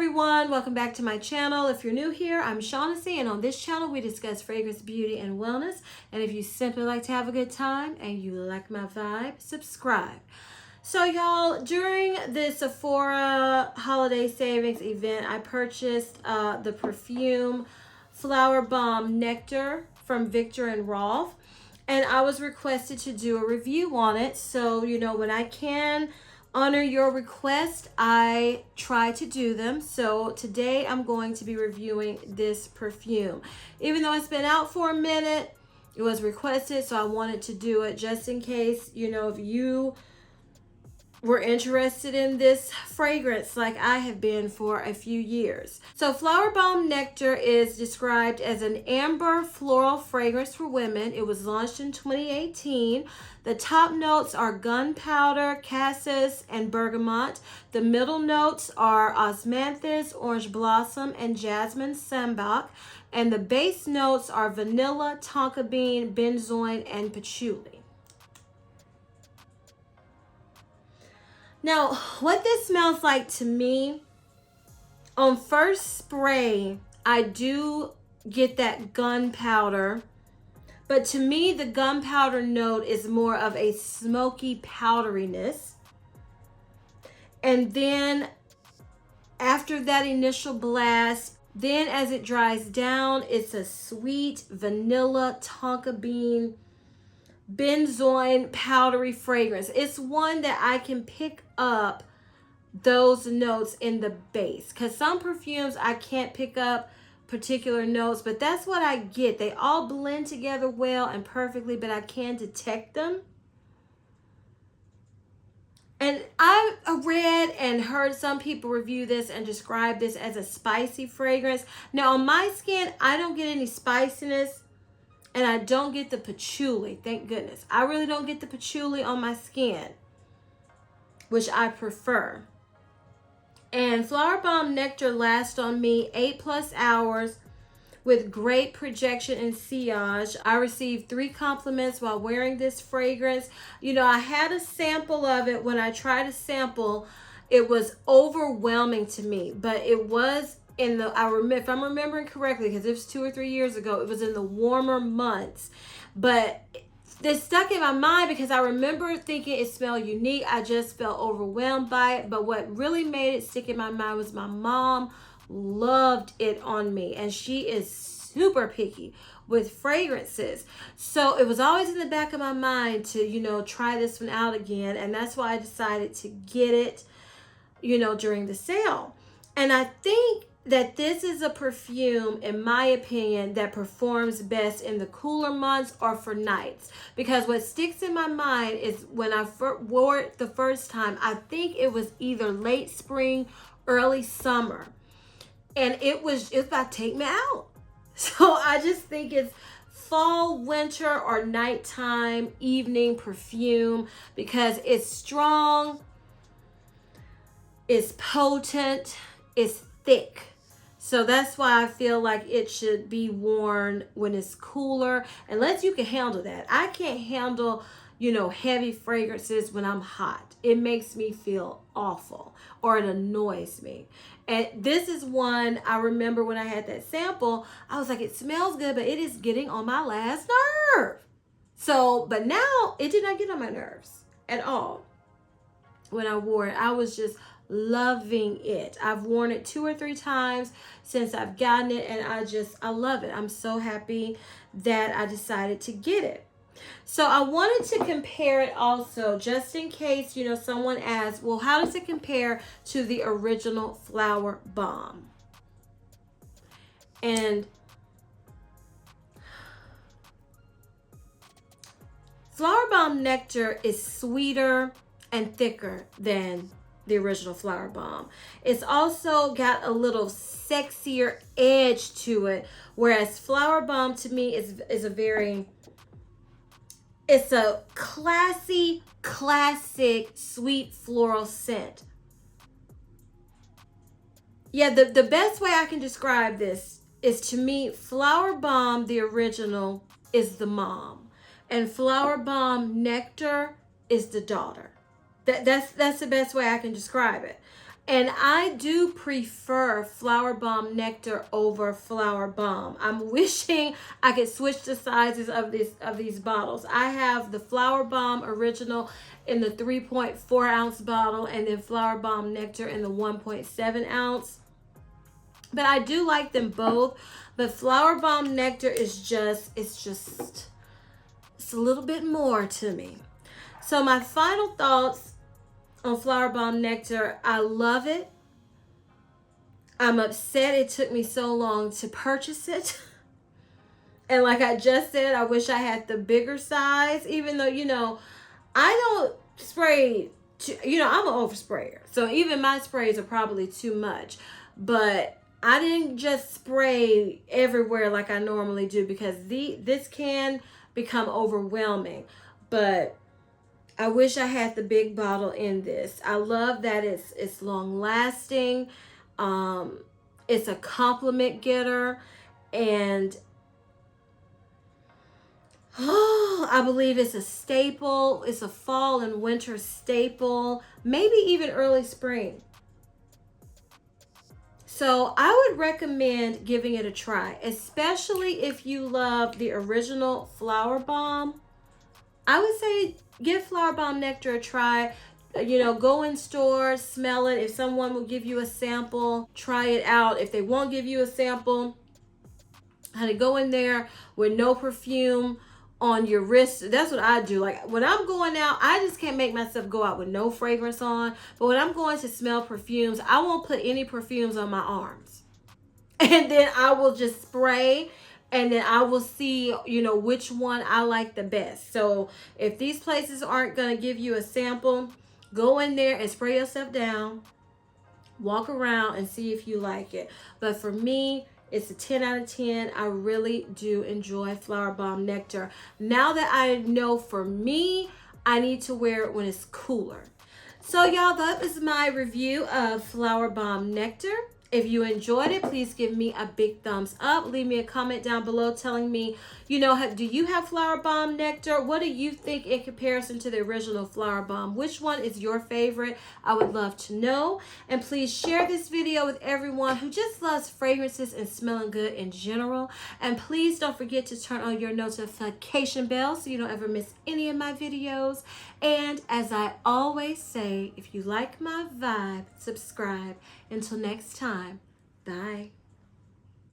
everyone, welcome back to my channel. If you're new here, I'm Shaughnessy, and on this channel we discuss fragrance, beauty, and wellness. And if you simply like to have a good time and you like my vibe, subscribe. So y'all, during the Sephora holiday savings event, I purchased the perfume Flowerbomb Nectar from VIKTOR ROLF, and I was requested to do a review on it. So, you know, when I can honor your request, I try to do them. So today I'm going to be reviewing this perfume. Even though it's been out for a minute, it was requested, so I wanted to do it just in case, you know, if you were interested in this fragrance like I have been for a few years. So Flowerbomb Nectar is described as an amber floral fragrance for women. It was launched in 2018. The top notes are gunpowder, cassis, and bergamot. The middle notes are osmanthus, orange blossom, and jasmine sambac. And the base notes are vanilla, tonka bean, benzoin, and patchouli. Now, what this smells like to me, on first spray, I do get that gunpowder, but to me, the gunpowder note is more of a smoky powderiness. And then after that initial blast, then as it dries down, it's a sweet vanilla, tonka bean, benzoin powdery fragrance. It's one that I can pick up those notes in the base, because some perfumes I can't pick up particular notes, but that's what I get. They all blend together well and perfectly, but I can detect them. And I read and heard some people review this and describe this as a spicy fragrance. Now on my skin, I don't get any spiciness, and I don't get the patchouli, thank goodness. I really don't get the patchouli on my skin, which I prefer. And Flowerbomb Nectar lasts on me 8+ hours with great projection and sillage. I received 3 compliments while wearing this fragrance. You know, I had a sample of it. When I tried a sample, it was overwhelming to me, but it was in the, if I'm remembering correctly, because it was 2 or 3 years ago, it was in the warmer months. But this stuck in my mind because I remember thinking it smelled unique. I just felt overwhelmed by it. But what really made it stick in my mind was my mom loved it on me, and she is super picky with fragrances. So it was always in the back of my mind to, you know, try this one out again. And that's why I decided to get it, you know, during the sale. And I think that this is a perfume, in my opinion, that performs best in the cooler months or for nights. Because what sticks in my mind is when I wore it the first time, I think it was either late spring, early summer. And it's about to take me out. So I just think it's fall, winter, or nighttime, evening perfume, because it's strong, it's potent, it's thick. So that's why I feel like it should be worn when it's cooler, unless you can handle that. I can't handle, you know, heavy fragrances when I'm hot. It makes me feel awful, or it annoys me. And this is one I remember when I had that sample, I was like, it smells good, but it is getting on my last nerve. So, but now it did not get on my nerves at all. When I wore it, I was just loving it. I've worn it 2 or 3 times since I've gotten it, and I love it. I'm so happy that I decided to get it. So I wanted to compare it also, just in case, you know, someone asks, well, how does it compare to the original Flowerbomb? And Flowerbomb Nectar is sweeter and thicker than the original Flowerbomb. It's also got a little sexier edge to it, whereas Flowerbomb to me is a very, it's a classy, classic, sweet floral scent. Yeah, the best way I can describe this is, to me, Flowerbomb, the original, is the mom, and Flowerbomb Nectar is the daughter. That's the best way I can describe it. And I do prefer Flowerbomb Nectar over Flowerbomb. I'm wishing I could switch the sizes of these bottles. I have the Flowerbomb original in the 3.4 ounce bottle, and then Flowerbomb Nectar in the 1.7 ounce. But I do like them both. But Flowerbomb Nectar is just, it's a little bit more to me. So my final thoughts on Flowerbomb Nectar: I love it. I'm upset it took me so long to purchase it. And like I just said, I wish I had the bigger size, even though, you know, I don't spray, you know, I'm an oversprayer. So even my sprays are probably too much. But I didn't just spray everywhere like I normally do, because this can become overwhelming. But I wish I had the big bottle in this. I love that it's long lasting. It's a compliment getter, and I believe it's a staple. It's a fall and winter staple, maybe even early spring. So I would recommend giving it a try, especially if you love the original Flowerbomb. I would say give Flowerbomb Nectar a try. You know, go in stores, smell it. If someone will give you a sample, try it out. If they won't give you a sample, honey, go in there with no perfume on your wrist. That's what I do. Like when I'm going out, I just can't make myself go out with no fragrance on. But when I'm going to smell perfumes, I won't put any perfumes on my arms. And then I will just spray, and then I will see, you know, which one I like the best. So if these places aren't going to give you a sample, go in there and spray yourself down, walk around and see if you like it. But for me, it's a 10 out of 10. I really do enjoy Flowerbomb Nectar. Now that I know for me, I need to wear it when it's cooler. So y'all, that was my review of Flowerbomb Nectar. If you enjoyed it, please give me a big thumbs up. Leave me a comment down below telling me, you know, do you have Flowerbomb Nectar? What do you think in comparison to the original Flowerbomb? Which one is your favorite? I would love to know. And please share this video with everyone who just loves fragrances and smelling good in general. And please don't forget to turn on your notification bell so you don't ever miss any of my videos. And as I always say, if you like my vibe, subscribe. Until next time, bye.